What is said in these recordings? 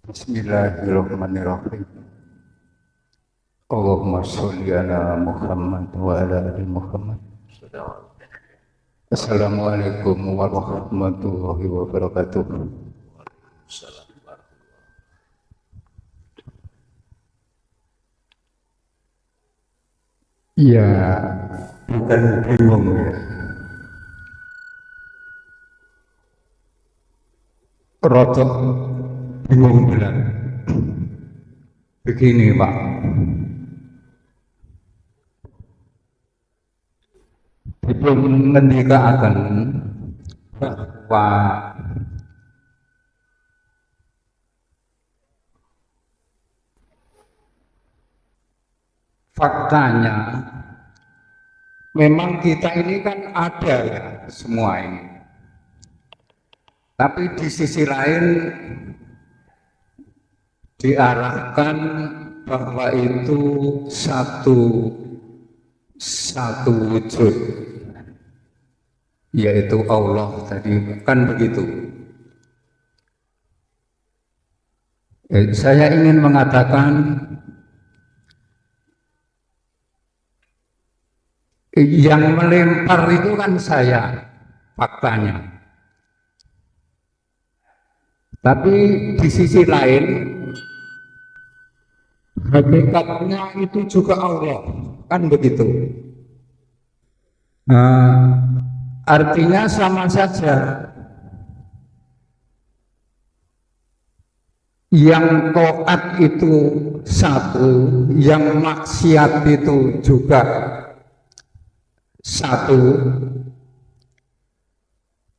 Bismillahirrahmanirrahim. Allahumma sholli ala Muhammad wa ala ali Muhammad. Assalamualaikum warahmatullahi wabarakatuh. Ya, bukan bingung ya. Rotok bingung benar. Begini Pak, dipun ngendikaaken bahwa faktanya memang kita ini kan ada ya semua ini, tapi di sisi lain diarahkan bahwa itu satu wujud, yaitu Allah tadi, kan begitu. Saya ingin mengatakan yang melempar itu kan saya, faktanya. Tapi di sisi lain hakikatnya itu juga Allah, kan begitu. Artinya sama saja. Yang taat itu satu, yang maksiat itu juga satu.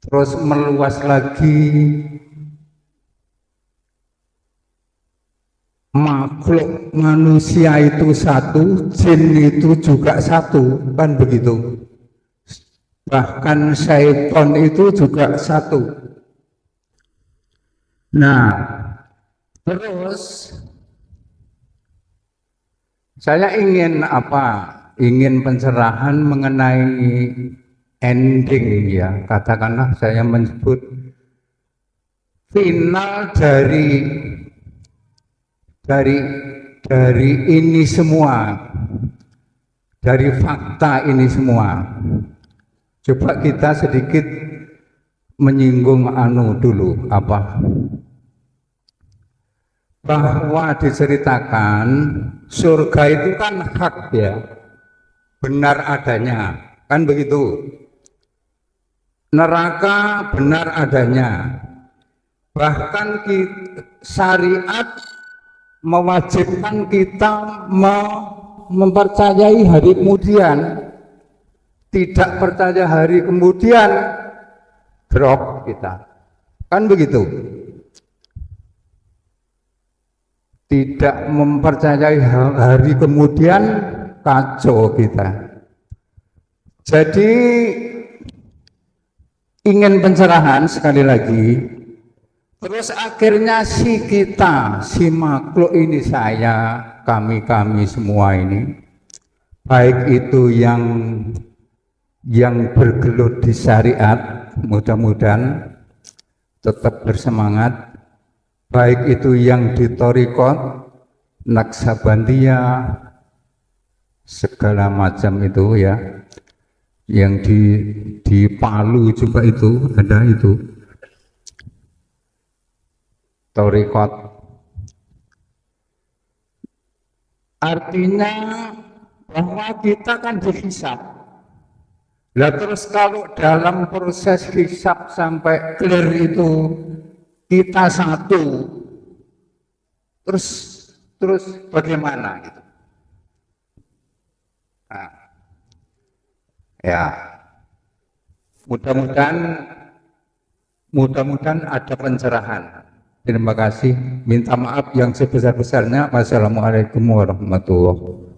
Terus meluas lagi, makhluk manusia itu satu, jin itu juga satu, kan begitu. Bahkan syaitan itu juga satu. Nah, terus saya ingin apa? Ingin pencerahan mengenai ending ya, katakanlah saya menyebut final dari ini semua, dari fakta ini semua. Coba kita sedikit menyinggung dulu apa? Bahwa diceritakan surga itu kan hak ya, benar adanya, kan begitu. Neraka benar adanya. Bahkan syariat mewajibkan kita mempercayai hari kemudian. Tidak percaya hari kemudian, drop kita, kan begitu. Tidak mempercayai hari kemudian, kacau kita. Jadi ingin pencerahan sekali lagi. Terus akhirnya si makhluk ini, saya, kami semua ini, baik itu yang bergelut di syariat, mudah-mudahan tetap bersemangat, baik itu yang di thariqat, Naksabandiyah, segala macam itu ya, yang di Palu juga itu ada itu thariqat. Artinya bahwa kita kan dihisab. Lah terus kalau dalam proses hisab sampai clear itu kita satu, terus bagaimana gitu? Nah, ya mudah-mudahan ada pencerahan. Terima kasih. Minta maaf yang sebesar-besarnya. Wassalamualaikum warahmatullahi wabarakatuh.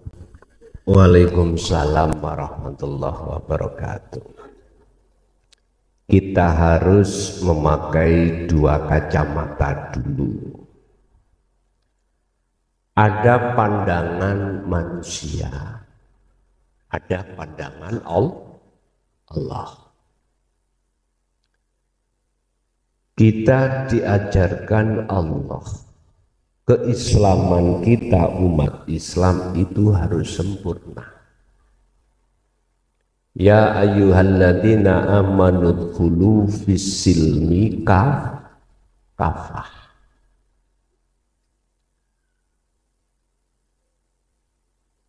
Waalaikumsalam warahmatullahi wabarakatuh. Kita harus memakai dua kacamata dulu. Ada pandangan manusia, ada pandangan Allah. Kita diajarkan Allah keislaman kita umat Islam itu harus sempurna. Ya ayyuhalladzina amanu dkhulu fis-silmi kafah.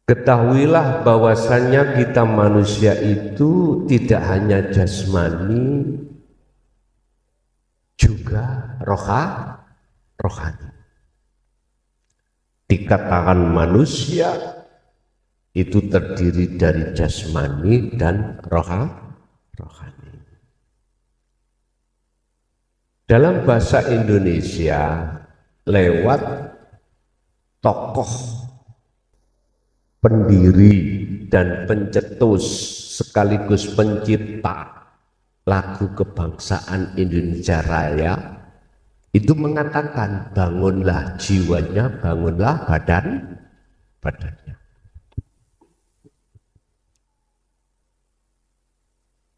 Ketahuilah bahwasannya kita manusia itu tidak hanya jasmani, juga rohani. Dikatakan manusia itu terdiri dari jasmani dan rohani. Dalam bahasa Indonesia lewat tokoh pendiri dan pencetus sekaligus pencipta lagu kebangsaan Indonesia Raya itu mengatakan, bangunlah jiwanya, bangunlah badannya.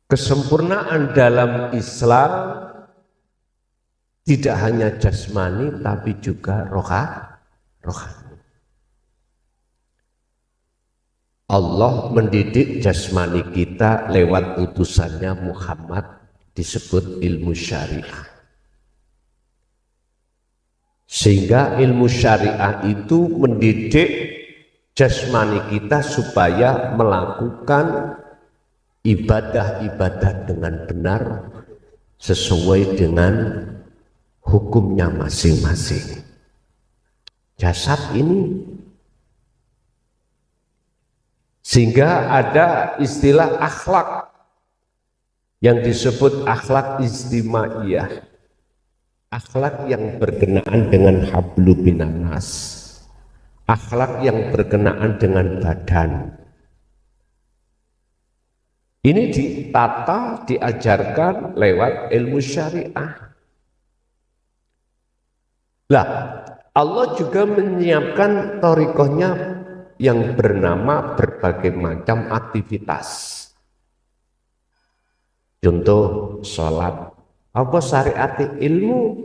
Kesempurnaan dalam Islam tidak hanya jasmani tapi juga rohani. Allah mendidik jasmani kita lewat utusannya Muhammad, disebut ilmu syariah. Sehingga ilmu syariah itu mendidik jasmani kita supaya melakukan ibadah-ibadah dengan benar sesuai dengan hukumnya masing-masing. Jasad ini, sehingga ada istilah akhlak yang disebut akhlak istimaiyah, akhlak yang berkenaan dengan hablu minanas, akhlak yang berkenaan dengan badan. Ini ditata, diajarkan lewat ilmu syariah. Lah, Allah juga menyiapkan thariqahnya yang bernama berbagai macam aktivitas. Contoh sholat, apa syariat ilmu?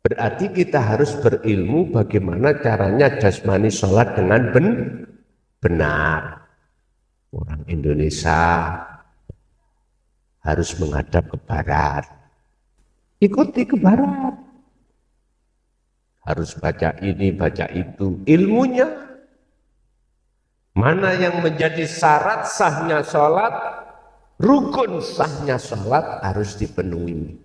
Berarti kita harus berilmu bagaimana caranya jasmani sholat dengan benar. Orang Indonesia harus menghadap ke barat, ikuti ke barat. Harus baca ini, baca itu. Ilmunya mana yang menjadi syarat sahnya sholat, rukun sahnya sholat harus dipenuhi.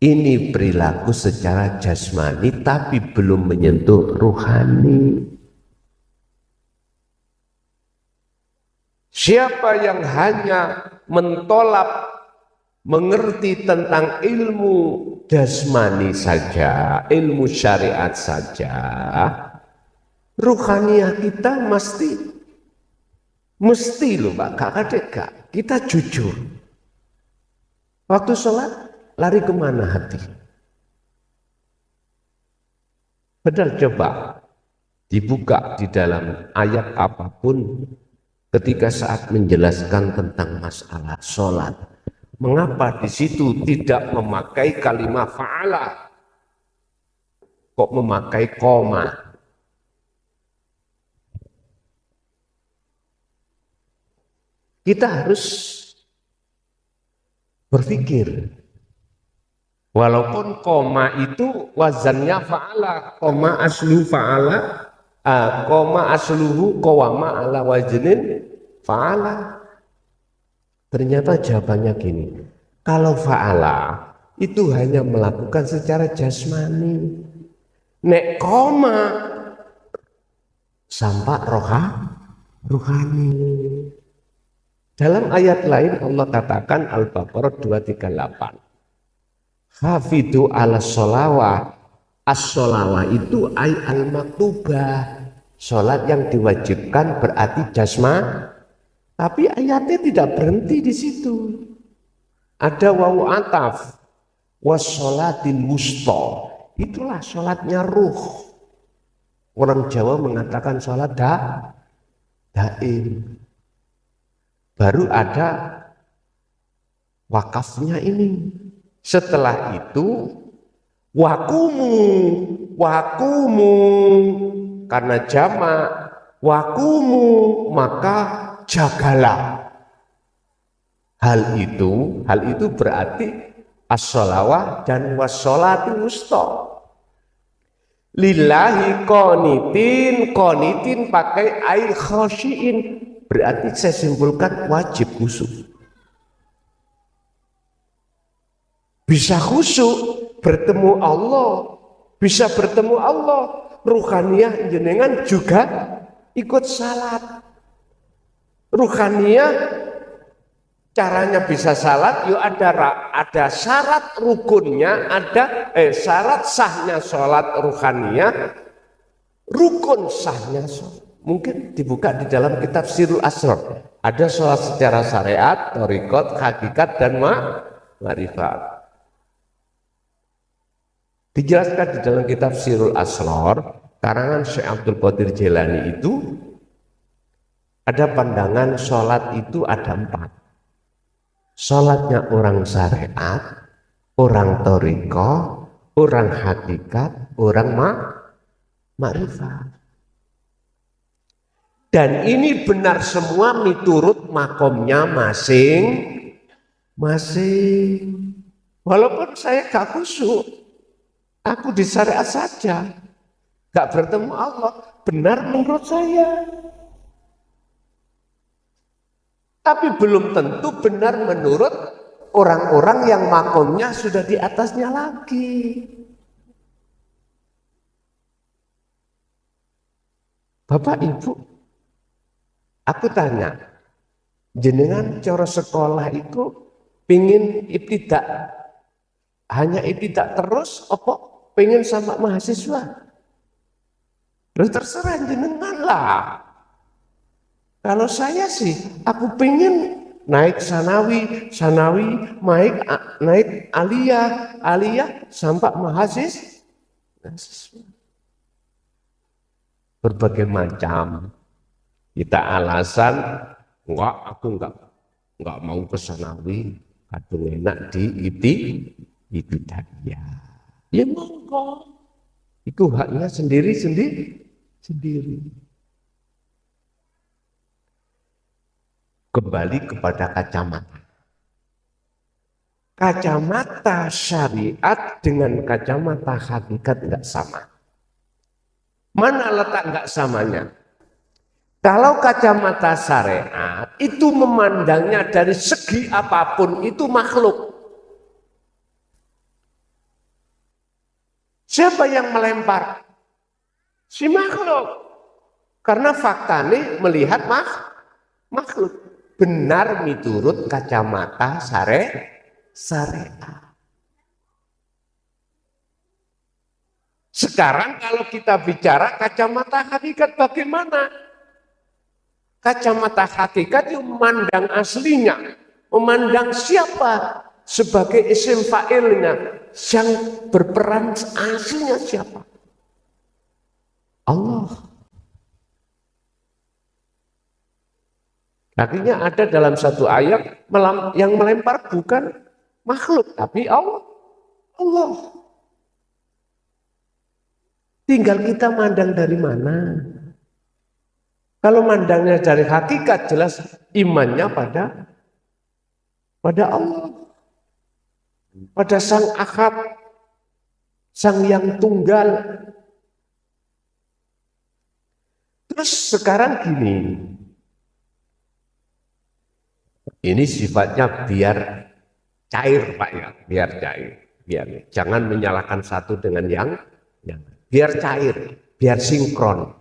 Ini perilaku secara jasmani tapi belum menyentuh ruhani. Siapa yang hanya mentolak mengerti tentang ilmu jasmani saja, ilmu syariat saja, ruhaniah kita mesti loh Pak, kakak kita jujur. Waktu sholat lari kemana hati? Padahal coba dibuka di dalam ayat apapun ketika saat menjelaskan tentang masalah sholat. Mengapa di situ tidak memakai kalimat fa'ala? Kok memakai koma? Kita harus berpikir, walaupun koma itu wazannya fa'ala, koma aslu fa'ala, koma asluhu qawama ala waznin fa'ala. Ternyata jawabannya gini, kalau fa'ala itu hanya melakukan secara jasmani, nek koma sampai rohani. Dalam ayat lain Allah katakan Al-Baqarah 238. Hafidhu ala sholawah. As-sholawah itu ay al-maktubah. Sholat yang diwajibkan berarti jasma. Tapi ayatnya tidak berhenti di situ. Ada wawu ataf. Was-sholatil wusta. Itulah sholatnya ruh. Orang Jawa mengatakan sholat daim. Baru ada wakafnya ini. Setelah itu Wakumu, wakumu, karena jamak, wakumu, maka jagalah. Hal itu berarti as-sholawah dan was-sholatil wusta. Lillahi qanitin pakai ai khasyiin, berarti saya simpulkan wajib khusyuk. Bisa khusyuk bertemu Allah, bisa bertemu Allah, ruhaniyah jenengan juga ikut salat. Ruhaniyah caranya bisa salat, yuk ada syarat rukunnya, ada syarat sahnya salat ruhaniyah, rukun sahnya salat. Mungkin dibuka di dalam kitab Sirul Asrar. Ada salat secara syariat, thariqat, hakikat dan ma'rifat. Dijelaskan di dalam kitab Sirul Asrar, karangan Syekh Abdul Qadir Jailani itu ada pandangan sholat itu ada 4. Sholatnya orang syariat, orang thariqah, orang hakikat, orang ma'rifat. Dan ini benar semua miturut makomnya masing-masing. Walaupun saya gak khusyuk, aku di syariat saja, gak bertemu Allah, benar menurut saya. Tapi belum tentu benar menurut orang-orang yang makomnya sudah di atasnya lagi. Bapak Ibu, aku tanya, jenengan cara sekolah itu pingin ibtidak, hanya ibtidak terus, apa pengen sama mahasiswa? Terus terserah jenengan lah. Kalau saya sih, aku pengen naik sanawi, naik aliyah sampai mahasiswa. Berbagai macam. Kita alasan, aku enggak mau ke sanawi, kadung enak di ibtidaiyah. Ya monggo. Itu haknya sendiri. Kembali kepada kacamata. Kacamata syariat dengan kacamata hakikat enggak sama. Mana letak enggak samanya? Kalau kacamata syariat itu memandangnya dari segi apapun itu makhluk. Siapa yang melempar? Si makhluk. Karena faktanya melihat makhluk. Benar miturut kacamata syariat. Sekarang kalau kita bicara kacamata hakikat bagaimana? Kacamata hakikat itu memandang aslinya, memandang siapa sebagai isim fa'ilnya, yang berperan aslinya siapa? Allah. Artinya ada dalam satu ayat yang melempar bukan makhluk, tapi Allah. Tinggal kita mandang dari mana. Kalau mandangnya dari hakikat jelas imannya pada Allah. Pada Sang Ahad, Sang Yang Tunggal. Terus sekarang gini. Ini sifatnya biar cair Pak ya, biar cair. Jangan menyalahkan satu dengan yang biar cair, biar sinkron.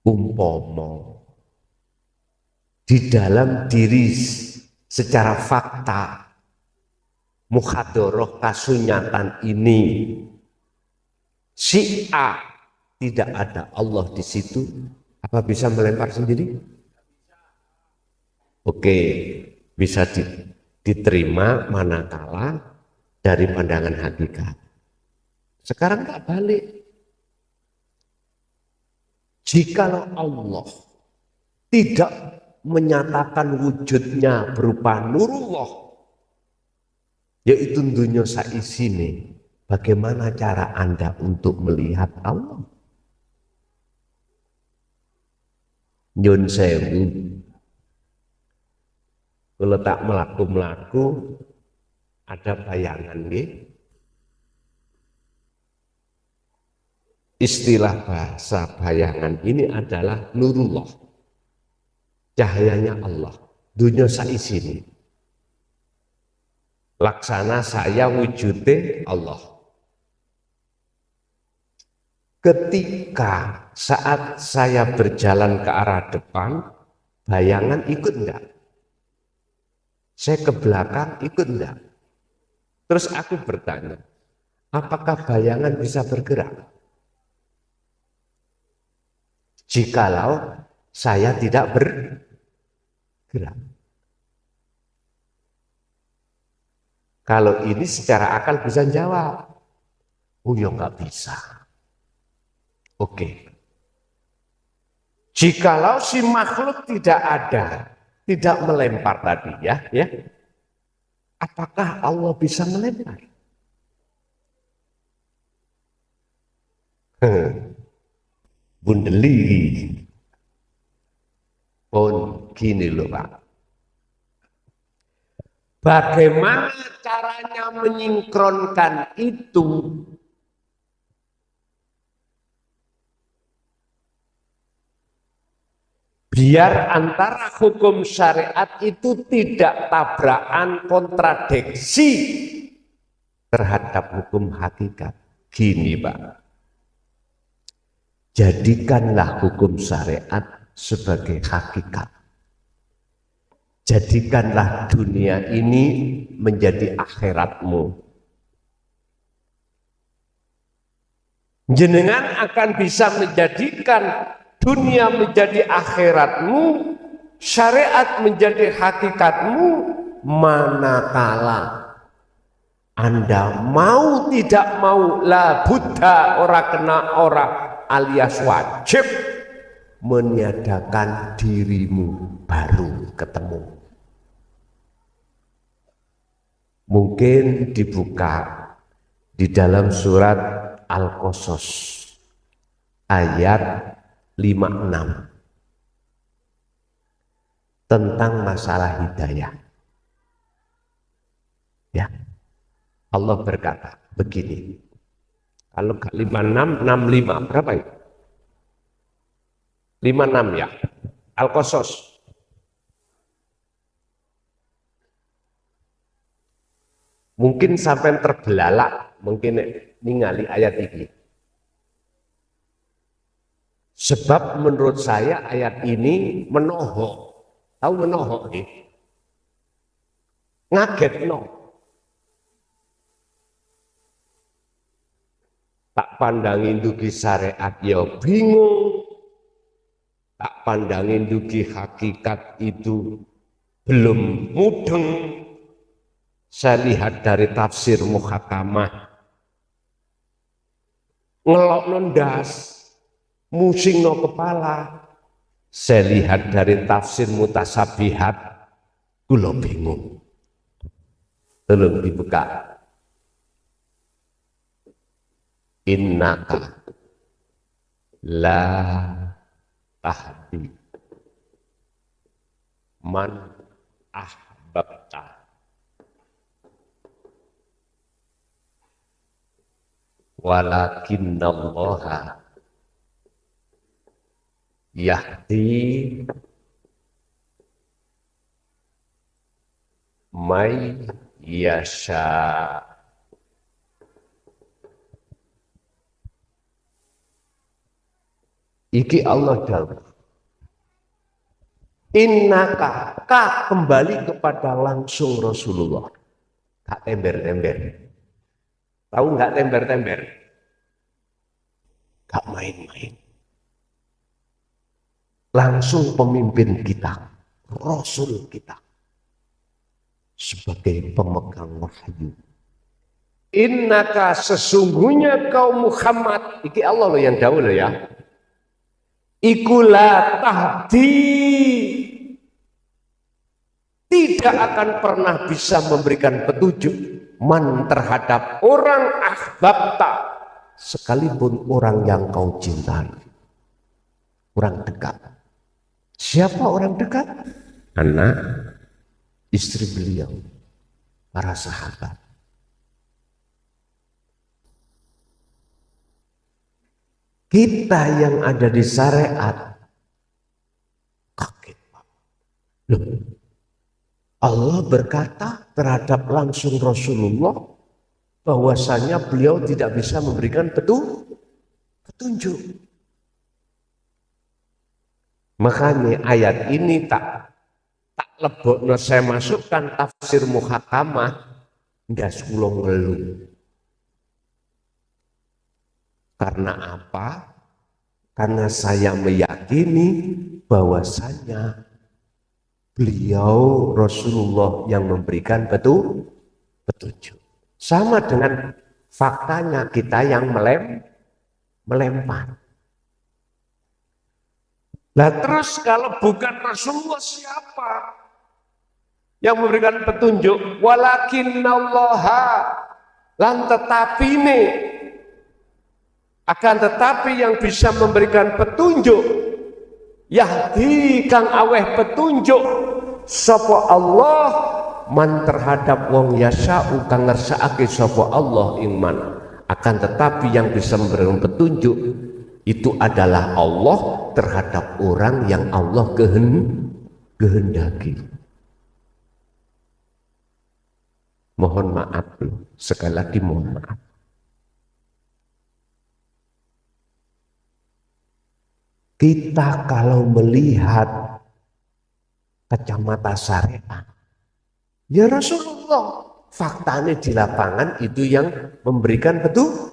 Umpomo di dalam diri secara fakta mukhadoroh kasunyatan ini si A tidak ada Allah di situ, apa bisa melempar sendiri? Oke, bisa diterima manakala dari pandangan hakikat. Sekarang tak balik. Jikalau Allah tidak menyatakan wujudnya berupa nurullah yaitu dunia saisine. Bagaimana cara Anda untuk melihat Allah? Nyun sewu, kalau tak melaku-melaku ada bayangan nih. Istilah bahasa bayangan ini adalah nurullah, cahayanya Allah, dunia saisini. Laksana saya wujudnya Allah. Ketika saat saya berjalan ke arah depan, bayangan ikut enggak? Saya ke belakang ikut enggak? Terus aku bertanya, apakah bayangan bisa bergerak? Jikalau saya tidak bergerak. Kalau ini secara akal bisa jawab, oh ya nggak bisa. Oke. Jikalau si makhluk tidak ada, tidak melempar tadi ya, apakah Allah bisa melempar? Bundeli pun gini loh Pak. Bagaimana caranya menyinkronkan itu? Biar antara hukum syariat itu tidak tabrakan kontradiksi terhadap hukum hakikat. Gini Pak, jadikanlah hukum syariat sebagai hakikat. Jadikanlah dunia ini menjadi akhiratmu. Jenengan akan bisa menjadikan dunia menjadi akhiratmu, syariat menjadi hakikatmu, manakala Anda mau tidak mau, la buddha ora kena ora alias wajib meniadakan dirimu baru ketemu. Mungkin dibuka di dalam surat Al-Qasas ayat 56 tentang masalah hidayah. Ya. Allah berkata begini. Kalau 56 65 berapa itu? 56 ya. Al-Qasas. Mungkin sampai terbelalak, mungkin ningali ayat ini. Sebab menurut saya ayat ini menohok. Tahu menohok nih? Ngaget no. Tak pandangin dugi syariat ya bingung. Tak pandangin dugi hakikat itu belum mudeng. Saya lihat dari tafsir muhakamah. Ngelok nondas. Musing no kepala. Saya lihat dari tafsir mutasabihat. Kulo bingung. Tolong dibuka. Innaka la tahdi man ahbabta walakinnallaha yahdi may yasha. Iki Allah dawuh. Innaka ka kembali kepada langsung Rasulullah. Gak tember-tember. Tahu nggak tember-tember? Gak main-main. Langsung pemimpin kita, Rasul kita. Sebagai pemegang wahyu. Innaka sesungguhnya kau Muhammad. Iki Allah loh yang dawuh loh ya. Ikulah tahdi, tidak akan pernah bisa memberikan petunjuk man terhadap orang ahbabta, sekalipun orang yang kau cintai, orang dekat. Siapa orang dekat? Anak, istri beliau, para sahabat. Kita yang ada di syariat kaget, Pak. Loh, Allah berkata terhadap langsung Rasulullah bahwasanya beliau tidak bisa memberikan petunjuk. Makanya ayat ini tak lebokno saya masukkan tafsir muhakamah nggak sekulong ngeluh. Karena apa? Karena saya meyakini bahwasanya beliau Rasulullah yang memberikan petunjuk. Sama dengan faktanya kita yang melempar. Nah terus kalau bukan Rasulullah siapa yang memberikan petunjuk? Walakinallaha, lan tetapi nih, akan tetapi yang bisa memberikan petunjuk, yahdi kang aweh petunjuk sapa Allah man terhadap wong yasha'u kang ngersakake sapa Allah iman. Akan tetapi yang bisa memberikan petunjuk itu adalah Allah terhadap orang yang Allah kehendaki. Mohon maaf loh, sekali lagi mohon maaf. Kita kalau melihat kacamata syariat, ya Rasulullah, faktanya di lapangan itu yang memberikan petunjuk.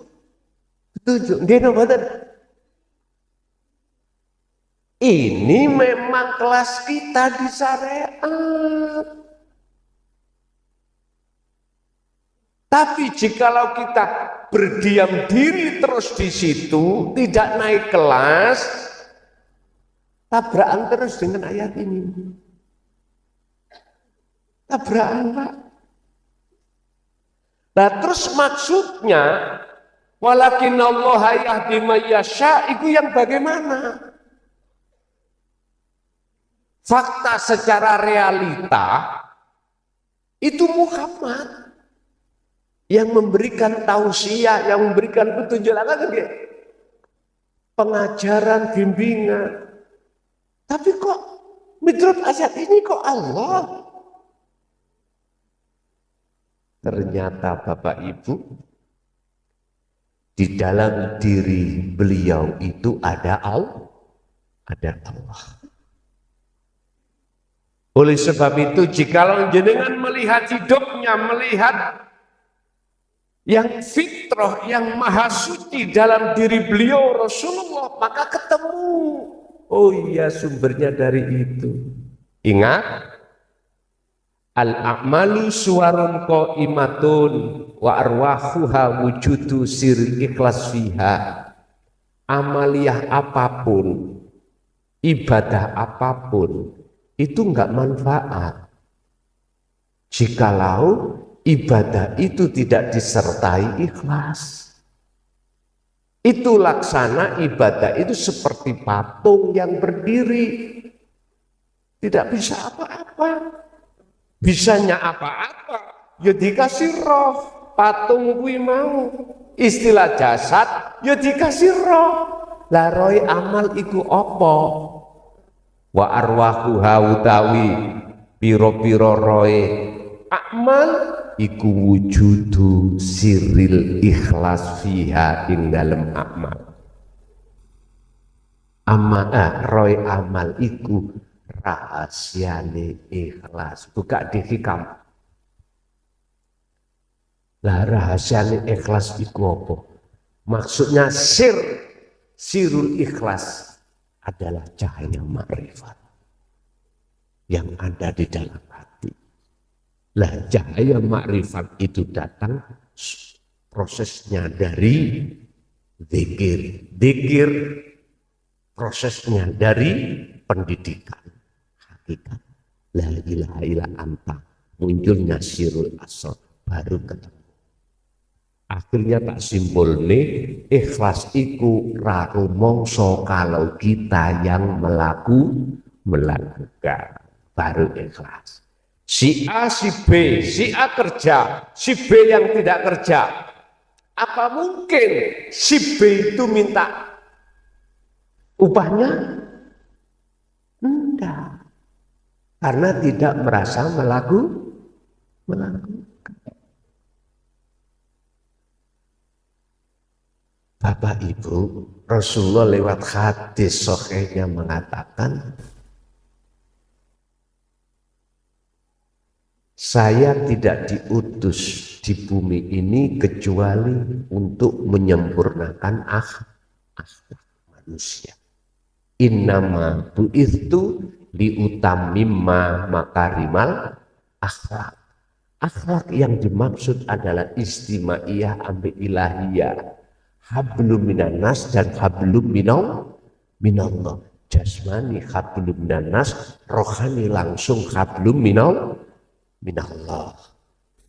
Ini memang kelas kita di syariat. Tapi jikalau kita berdiam diri terus di situ, tidak naik kelas, tabrakan terus dengan ayat ini. Tabrakan, Pak. Nah terus maksudnya, walakinallaha yahdi may yasha, itu yang bagaimana? Fakta secara realita itu Muhammad yang memberikan tausiah, yang memberikan petunjuk, pengajaran, bimbingan. Tapi kok menurut ayat ini kok Allah? Ternyata Bapak Ibu, di dalam diri beliau itu ada Allah. Oleh sebab itu, jikalau jenengan melihat hidupnya, melihat yang fitrah, yang maha suci dalam diri beliau Rasulullah, maka ketemu. Oh iya, sumbernya dari itu. Ingat, al-a'malu suwarun qaimatun wa arwahuha wujudu sir ikhlas fiha. Amaliyah apapun, ibadah apapun, itu enggak manfaat jikalau ibadah itu tidak disertai ikhlas. Itu laksana ibadah itu seperti patung yang berdiri, tidak bisa apa-apa. Bisanya apa-apa, ya dikasih roh. Patung kuwi mau istilah jasad, ya dikasih roh. Lah roh amal iku apa? Wa arwahu hautawi piro-piro roe amal iku wujudu siril ikhlas fiha ing dalem amal. Roe amal iku rahasiane ikhlas. Buka di hikam. Lah rahasiane ikhlas iku apa? Maksudnya sirul ikhlas adalah cahaya makrifat yang ada di dalam hati. Lah cahaya makrifat itu datang prosesnya dari zikir. Zikir prosesnya dari pendidikan hakikat. La ilaha illa anta, munculnya sirul asrar. baru ketemu. Akhirnya tak simpulne ikhlas iku ra rumangsa kalau kita yang melakukan baru ikhlas. Si A, si B, si A kerja, si B yang tidak kerja. Apa mungkin si B itu minta upahnya? Enggak. Karena tidak merasa melakukan. Bapak Ibu, Rasulullah lewat hadis sahihnya mengatakan, saya tidak diutus di bumi ini kecuali untuk menyempurnakan akhlak manusia. Innama bu'ithu liutamimma makarimal akhlak. Akhlak yang dimaksud adalah istimaiyah ambi ilahiyah. Hablum minan nas dan hablum minallah. Jasmani hablum minan nas, rohani langsung hablum minallah.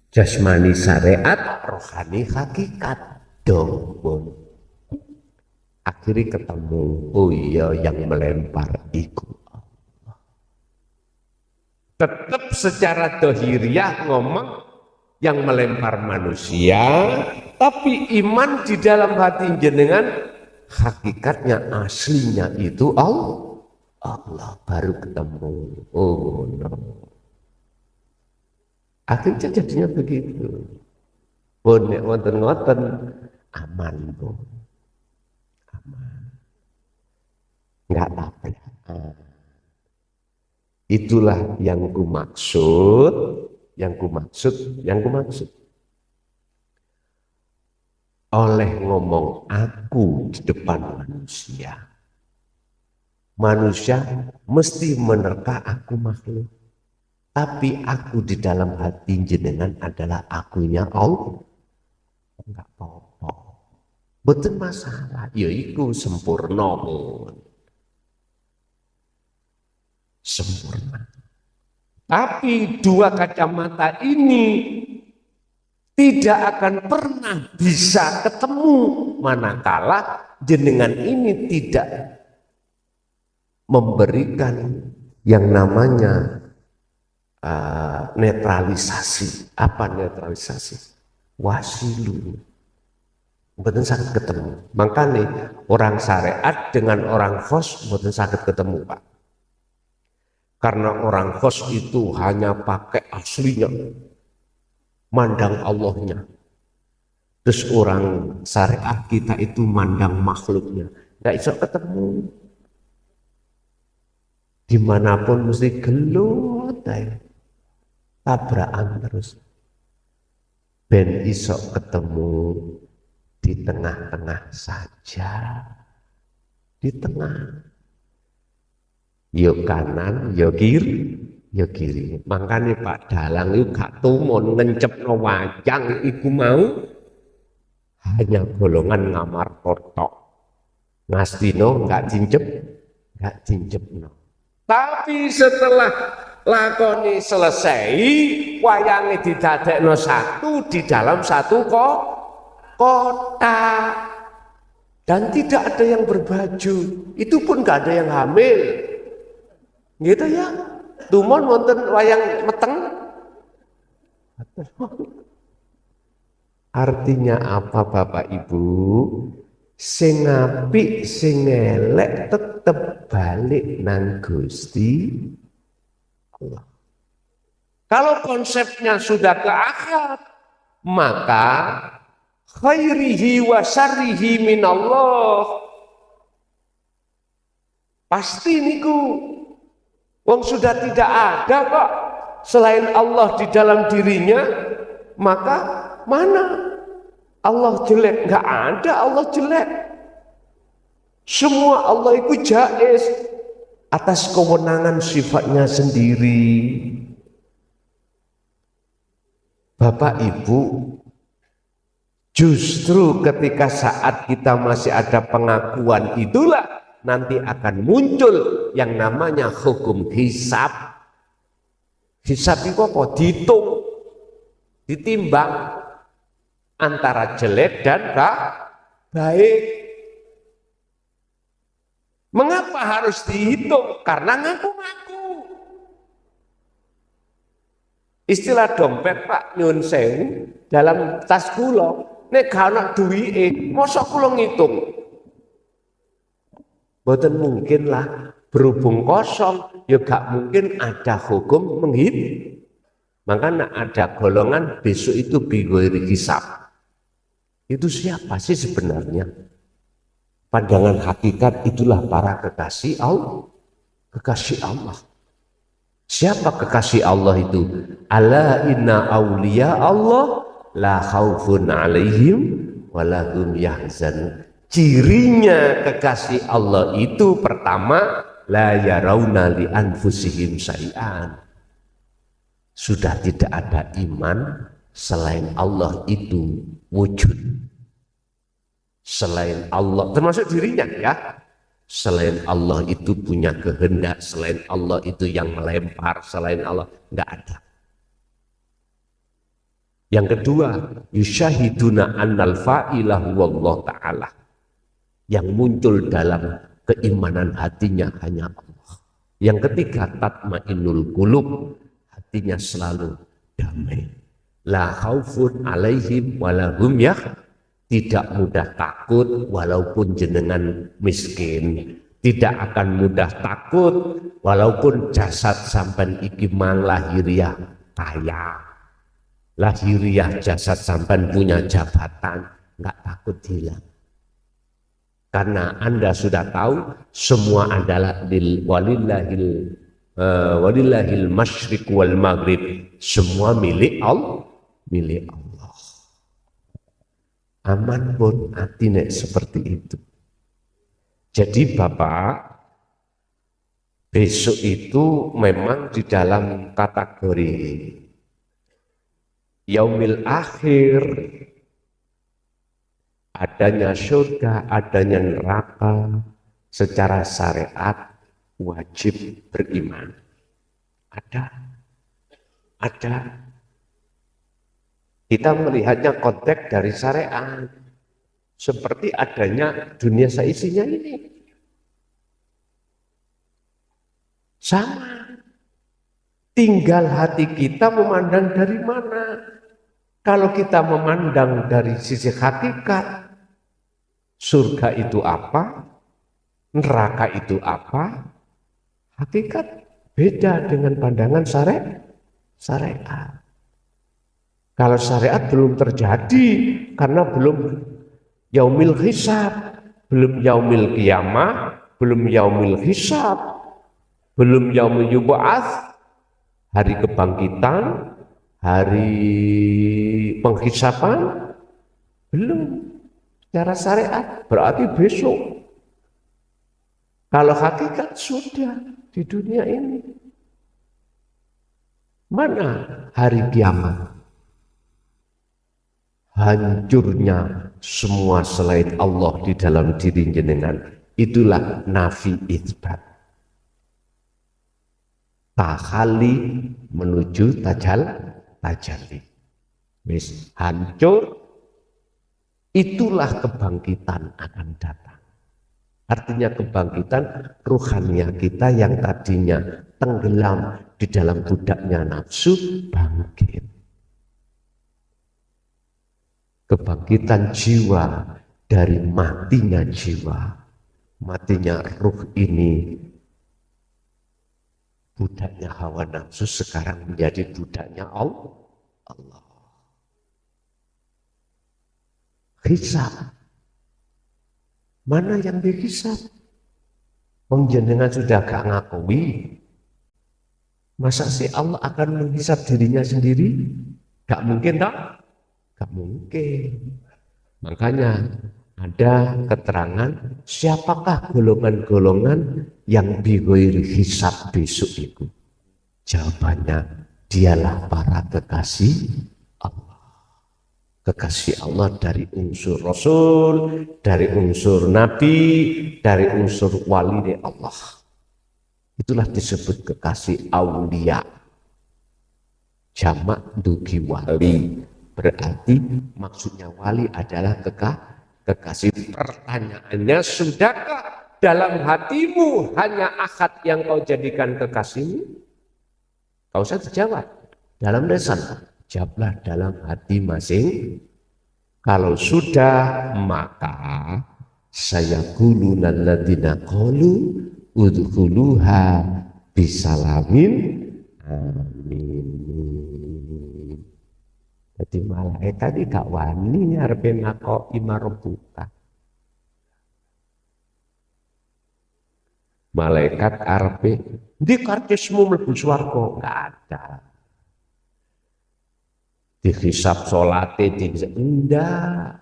Jasmani syariat, rohani hakikat. Dong. Akhirnya ketemu, oh iya yang melempar itu Allah. Tetap secara dohiriyah ngomong yang melempar manusia, tapi iman di dalam hati jenengan hakikatnya aslinya itu Allah baru ketemu. Oh no. Akhirnya jadinya begitu. Bonek wonten-wonten aman pun. Aman. Enggak apa-apa. Itulah yang kumaksud. Oleh ngomong aku di depan manusia. Manusia mesti menerka aku makhluk. Tapi aku di dalam hati jenengan adalah akunya Allah. Enggak apa-apa. Betul masalah. Yaitu sempurna. Sempurna. Tapi dua kacamata ini tidak akan pernah bisa ketemu manakala jenengan ini tidak memberikan yang namanya netralisasi. Apa netralisasi? Wasilu. Mboten saged ketemu. Makanya orang syariat dengan orang khos mboten saged ketemu, Pak. Karena orang khos itu hanya pakai aslinya, mandang Allahnya. Terus orang syariat kita itu mandang makhluknya. Nggak bisa ketemu. Dimanapun mesti gelut, tabrakan terus. Ben iso ketemu di tengah-tengah saja. Di tengah. Yo kanan, yo kiri. Makanya Pak Dalang itu gak tumun ngencepno wayang iku mau hanya golongan ngamar kotok. Ngastino gak jinjepno. Tapi setelah lakoni selesai, wayangnya didadekno satu di dalam satu kota. Dan tidak ada yang berbaju. Itu pun gak ada yang hamil. Gitu ya, tumon wonten wayang meteng. Artinya apa Bapak Ibu? Sing apik sing elek tetep balik nang Gusti Allah. Kalau konsepnya sudah ke akhirat, maka khairihi wa syarrihi minallah. Pasti niku. Wong sudah tidak ada kok selain Allah di dalam dirinya, maka mana Allah jelek? Enggak ada Allah jelek. Semua Allah itu jaiz atas kewenangan sifatnya sendiri. Bapak Ibu, justru ketika saat kita masih ada pengakuan itulah nanti akan muncul yang namanya hukum hisab. Hisab itu apa? Dihitung. ditimbang antara jelek dan baik. Mengapa harus dihitung? Karena ngaku-ngaku. Istilah dompet Pak nyun sewu dalam tas kula nek gak ana duwike, mosok kula ngitung. Mboten mungkin lah, berhubung kosong, ya gak mungkin ada hukum menghitung. Makanya ada golongan besok itu bighairi hisab. Itu siapa sih sebenarnya? Pandangan hakikat itulah para kekasih Allah. Kekasih Allah. Siapa kekasih Allah itu? Ala inna awliya Allah la khaufun alaihim walahum yahzanun. Cirinya kekasih Allah itu pertama la yarawna li anfusihim syai'an. Sudah tidak ada iman selain Allah itu wujud. Selain Allah, termasuk dirinya ya. Selain Allah itu punya kehendak, selain Allah itu yang melempar, selain Allah enggak ada. Yang kedua, yusyahiduna annal fa'ilahu wallahu ta'ala. Yang muncul dalam keimanan hatinya hanya Allah. Yang ketiga, tatmainnul qulub, hatinya selalu damai. La khaufun alaihim walahum tidak mudah takut walaupun jenengan miskin. Tidak akan mudah takut walaupun jasad sampai iki mang lahiriah kaya. Lahiriah jasad sampai punya jabatan, enggak takut hilang. Karena Anda sudah tahu semua adalah walillahil masyriq wal maghrib, semua milik Allah, milik Allah. Aman pun hati nek seperti itu. Jadi Bapak, besok itu memang di dalam kategori yaumil akhir, adanya surga, adanya neraka, secara syariat wajib beriman. Ada. Kita melihatnya konteks dari syariat. Seperti adanya dunia seisinya ini. Sama. Tinggal hati kita memandang dari mana. Kalau kita memandang dari sisi hakikat, surga itu apa? Neraka itu apa? Hakikat beda dengan pandangan syariat. Kalau syariat belum terjadi karena belum yaumil hisab, belum yaumil qiyamah, belum yaumil hisab, belum yaumil yub'ats, hari kebangkitan, hari penghisapan, belum. Secara syariat berarti besok. Kalau hakikat sudah di dunia ini. Mana hari kiamat? Hancurnya semua selain Allah di dalam diri jenengan. Itulah nafi itsbat. Tahalli menuju tajalli. Wis hancur, itulah kebangkitan akan datang. Artinya kebangkitan ruhania kita yang tadinya tenggelam di dalam budaknya nafsu bangkit. Kebangkitan jiwa dari matinya jiwa, matinya ruh ini, budaknya hawa nafsu sekarang menjadi budaknya Allah. Hisab. Mana yang dihisab? Penjenengan sudah gak ngakui. Masa sih Allah akan menghisab dirinya sendiri? Gak mungkin tak? Gak mungkin. Makanya ada keterangan siapakah golongan-golongan yang bighairi hisab besok itu. Jawabannya dialah para kekasih Allah. Kekasih Allah dari unsur Rasul, dari unsur Nabi, dari unsur wali Allah. Itulah disebut kekasih aulia. jamak dugi wali. Berarti maksudnya wali adalah kekasih. Pertanyaannya, sudahkah dalam hatimu hanya akad yang kau jadikan kekasihmu? Kau usah dijawab dalam lisan, jawablah dalam hati masing. Kalau sudah, maka saya quluna alladziina qalu udkhuluha bisalamin amin. Jadi malaikat iki gak wani arepe nakoki marebuka. Malaikat arepe ndi karcismu mlebu swarga, gak ada. Dihisab salate enggak.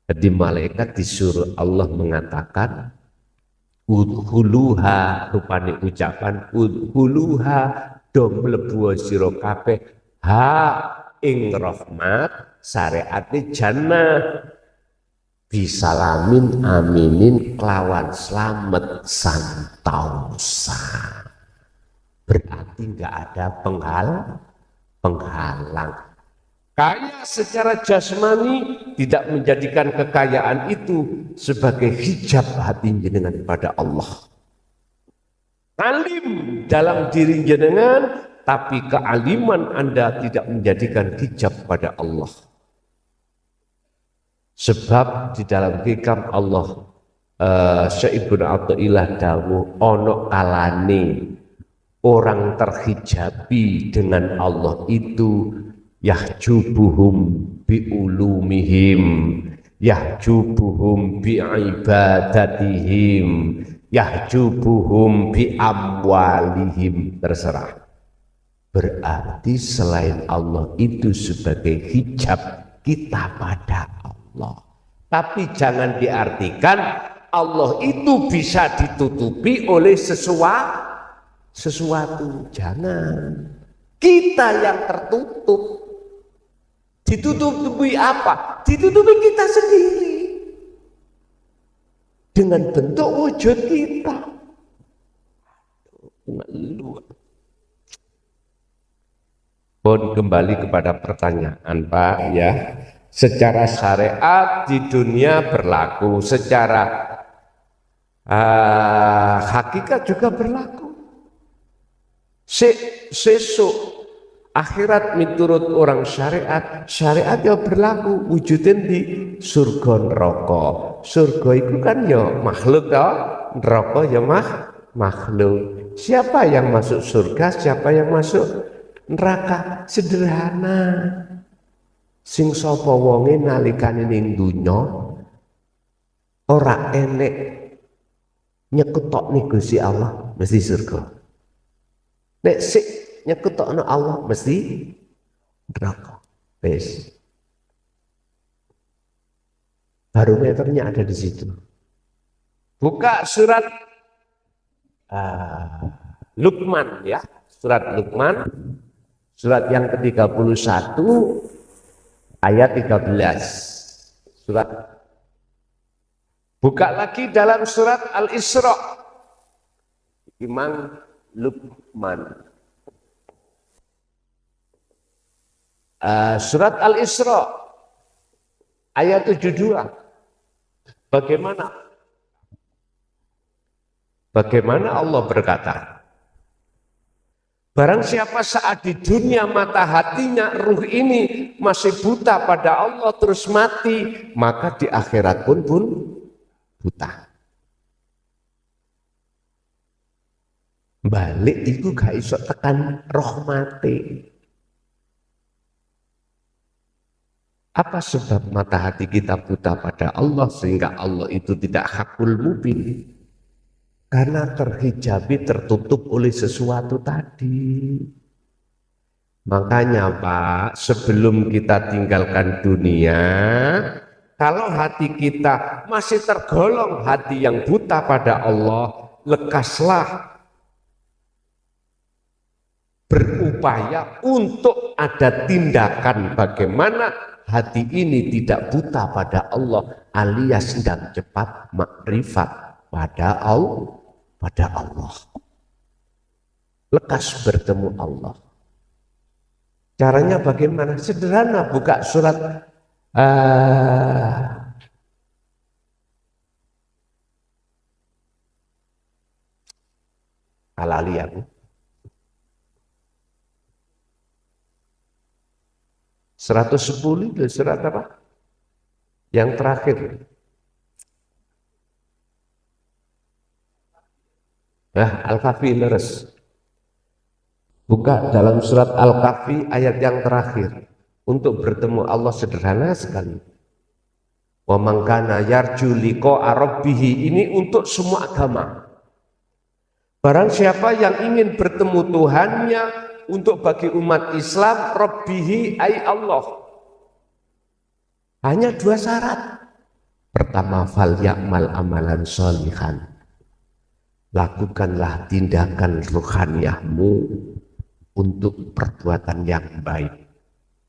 Jadi malaikat disuruh Allah mengatakan udkhuluha, rupane ucapan udkhuluha do mlebu sira kabeh ha ing rahmat syariate jannah bisalamin aminin kelawan slamet santausa. Berarti enggak ada penghalang. Kaya secara jasmani tidak menjadikan kekayaan itu sebagai hijab hati jenengan pada Allah. Alim dalam diri jenengan, tapi kealiman Anda tidak menjadikan hijab pada Allah. Sebab di dalam hikam Allah, Syekh Ibnu Athaillah dawuh ono kalane orang terhijabi dengan Allah itu yahjubuhum biulumihim, yahjubuhum biibadatihim, yahjubuhum biamwalihim, terserah. Berarti selain Allah itu sebagai hijab kita pada Allah. Tapi jangan diartikan Allah itu bisa ditutupi oleh sesuatu. Jangan. Kita yang tertutup. Ditutupi apa? Ditutupi kita sendiri. Dengan bentuk wujud kita. Pun kembali kepada pertanyaan Pak ya. Secara syariat di dunia berlaku, secara hakikat juga berlaku. Sesuk akhirat miturut orang syariat, syariat yang berlaku wujudin di surga neraka. Surga itu kan ya makhluk toh, neraka ya makhluk. Siapa yang masuk surga, siapa yang masuk neraka? Sederhana. Sing sapa wonge nalikane ning donya ora enek nyekutokne Gusti Allah mesti surga. Nek sik nyekutokno Allah mesti neraka. Wis. Barometernya ada di situ. Buka surat Luqman ya, surat Luqman, surat yang ke-31 ayat 13. Surat. Buka lagi dalam surat Al-Isra. Imam Luqman. Surat Al-Isra ayat 72. Bagaimana Allah berkata? Barang siapa saat di dunia mata hatinya ruh ini masih buta pada Allah terus mati, maka di akhirat pun buta. Balik itu gak iso tekan rahmati. Apa sebab mata hati kita buta pada Allah sehingga Allah itu tidak hakul mubin? Karena terhijabi, tertutup oleh sesuatu tadi. Makanya Pak, sebelum kita tinggalkan dunia, kalau hati kita masih tergolong hati yang buta pada Allah, lekaslah berupaya untuk ada tindakan bagaimana hati ini tidak buta pada Allah alias sedang cepat makrifat pada Allah. lekas bertemu Allah. Caranya bagaimana? Sederhana, buka surat Al-Ali aku. 110 itu surat apa? Yang terakhir. Al-Kahfi leres. Buka dalam surat Al-Kahfi ayat yang terakhir. Untuk bertemu Allah sederhana sekali. Wa man kana yarju liqa'a rabbih, ini untuk semua agama. Barang siapa yang ingin bertemu Tuhannya, untuk bagi umat Islam, Rabbihi ay Allah. Hanya 2 syarat. Pertama, fal ya'mal amalan sholihan. Lakukanlah tindakan ruhaniyahmu untuk perbuatan yang baik.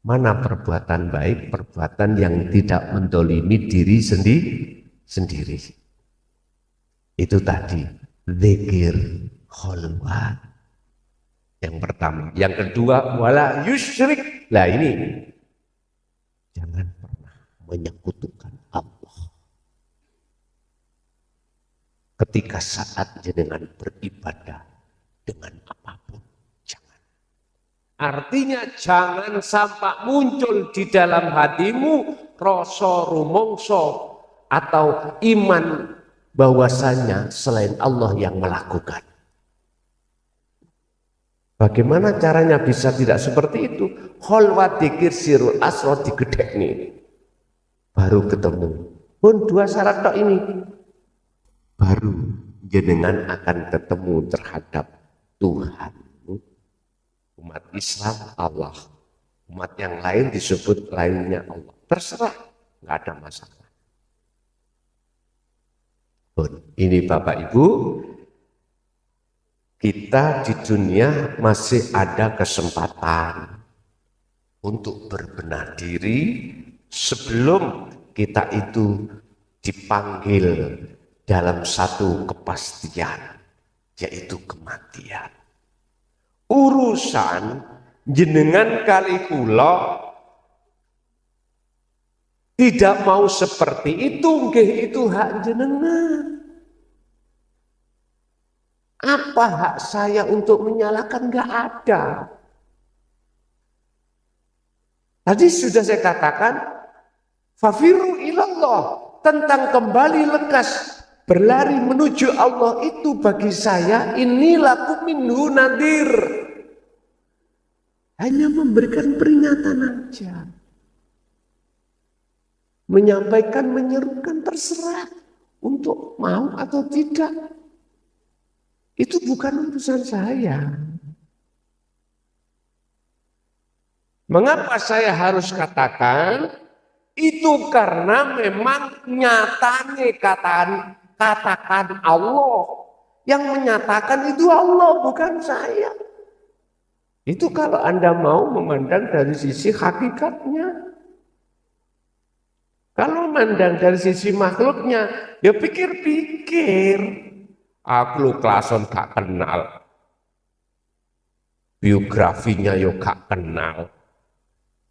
Mana perbuatan baik? Perbuatan yang tidak mendolimi diri sendiri. Itu tadi, zikir kholwat. Yang pertama. Yang kedua, wala yusyrik. Lah ini, jangan pernah menyekutukan Allah. Ketika saat jenengan beribadah dengan apapun, jangan. Artinya jangan sampai muncul di dalam hatimu rasa rumongso atau iman bahwasanya selain Allah yang melakukan. Bagaimana caranya bisa tidak seperti itu? Kholwat dikir sirul asro digedek nih. Baru ketemu. Pun 2 syarat tok ini. Baru jenengan akan ketemu terhadap Tuhan. Umat Islam Allah. Umat yang lain disebut lainnya Allah. Terserah, nggak ada masalah. Pun ini Bapak Ibu, kita di dunia masih ada kesempatan untuk berbenah diri sebelum kita itu dipanggil dalam satu kepastian, yaitu kematian. Urusan jenengan kali kula tidak mau seperti itu, nggih itu hak jenengan. Apa hak saya untuk menyalahkan? Enggak ada. Tadi sudah saya katakan, fafiru ilallah, tentang kembali lekas berlari menuju Allah itu bagi saya ini laku minhu nadir. Hanya memberikan peringatan aja. Menyampaikan, menyerukan terserah untuk mau atau tidak. Itu bukan urusan saya. Mengapa saya harus katakan? Itu karena memang nyatanya katakan Allah. Yang menyatakan itu Allah, bukan saya. Itu kalau Anda mau memandang dari sisi hakikatnya. Kalau memandang dari sisi makhluknya, ya pikir-pikir. Aku lu klason gak kenal, biografinya yo gak kenal.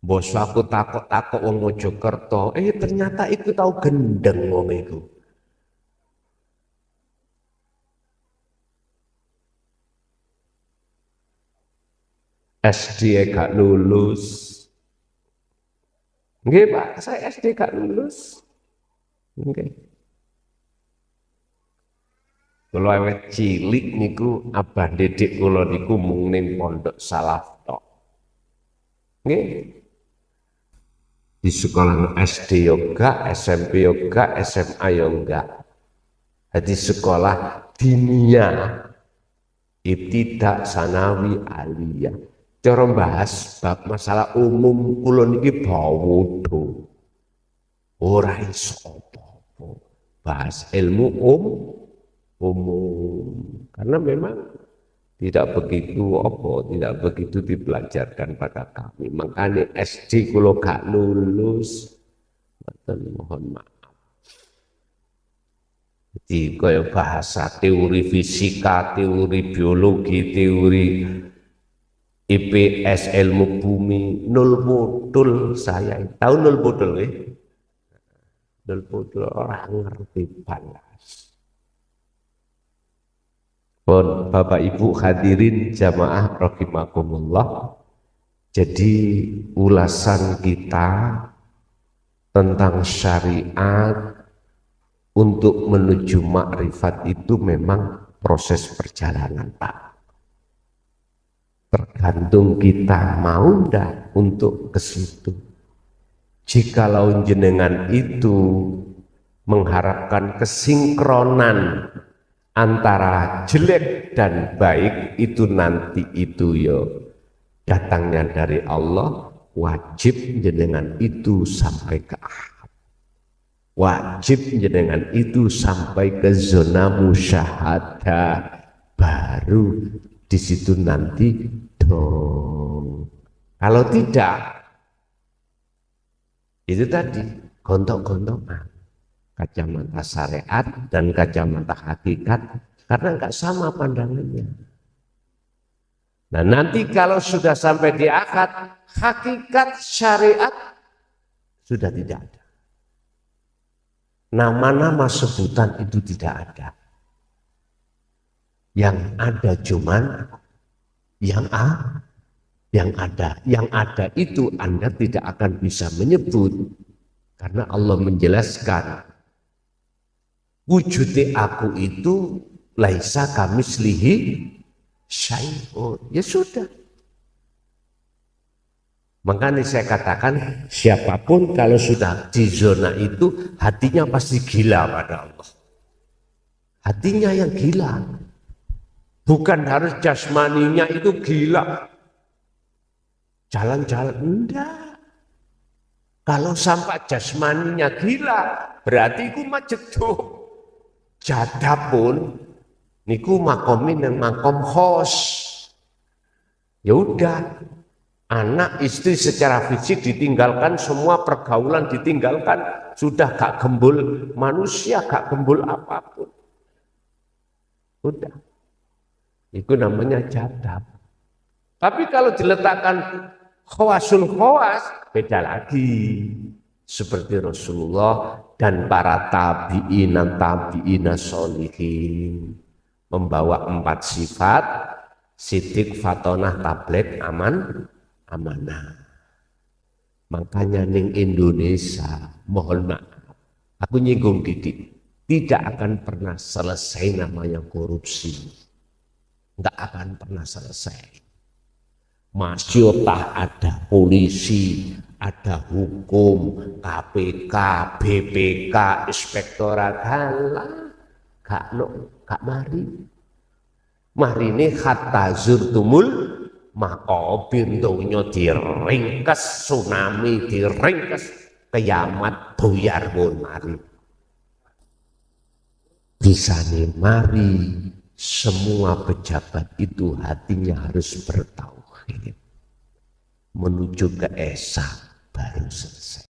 Bos aku takut wong Mojokerto, ternyata itu tahu gendeng wong itu. SD gak lulus. Nggih Pak, saya SD gak lulus. Nggih. Kalau awet cilik niku abah didik kula niku mung ning pondok salaf tok. Nggih. Di sekolah SD yoga, SMP yoga, SMA yoga. Di sekolah dinia, ibtidak, sanawi, aliyah. Cara bahas bab masalah umum kula niki bawodo. Ora iso apa-apa. Bahas ilmu umum, karena memang tidak begitu dipelajarkan pada kami. Makanya SD kalau gak lulus, mohon maaf. Jadi kaya bahasa teori fisika, teori biologi, teori IPS ilmu bumi, nol bodol saya. Tahu nol bodol ya? Nol bodol orang ngerti balas. Pun Bapak Ibu hadirin jamaah rahimakumullah. Jadi ulasan kita tentang syariat untuk menuju makrifat itu memang proses perjalanan, Pak. Tergantung kita mau ndak untuk ke situ. Jikalau jenengan itu mengharapkan kesinkronan antara jelek dan baik, itu nanti itu yo datangnya dari Allah, wajib jenengan itu sampai ke akhir. Wajib jenengan itu sampai ke zona musyahadah, baru di situ nanti dong. Kalau tidak, itu tadi gontok-gontokan kacamata syariat dan kacamata hakikat, karena enggak sama pandangannya. Nah nanti kalau sudah sampai di akad, hakikat syariat sudah tidak ada. Nama-nama sebutan itu tidak ada. Yang ada cuman yang ada. Yang ada itu Anda tidak akan bisa menyebut. Karena Allah menjelaskan, wujudi aku itu laisa kamislihi syai'un. Ya sudah. Makanya saya katakan, siapapun kalau sudah di zona itu, hatinya pasti gila pada Allah. Hatinya yang gila. Bukan harus jasmaninya itu gila. Jalan-jalan, enggak. Kalau sampai jasmaninya gila, berarti itu majeduk. Jadapun, niku makomin yang makom khos. Ya udah. Anak istri secara fisik ditinggalkan, semua pergaulan ditinggalkan, sudah gak gembul manusia, gak gembul apapun. Udah. Itu namanya jadab. Tapi kalau diletakkan khawasul khawas, beda lagi. Seperti Rasulullah dan para tabi'ina sholihin. Membawa 4 sifat, sidik, fatonah, tabligh, amanah. Makanya ning Indonesia, mohon maaf, aku nyinggung didik, tidak akan pernah selesai namanya korupsi. Enggak akan pernah selesai. Masih ada polisi, ada hukum, KPK, BPK, inspektorat, halah, gak mari. Mari ini hatta zurtumul makobir, dunia diringkes, tsunami diringkes, kiamat buyar pun mari. Bisa nih mari, semua pejabat itu hatinya harus bertauhid, menuju ke esa baru selesai.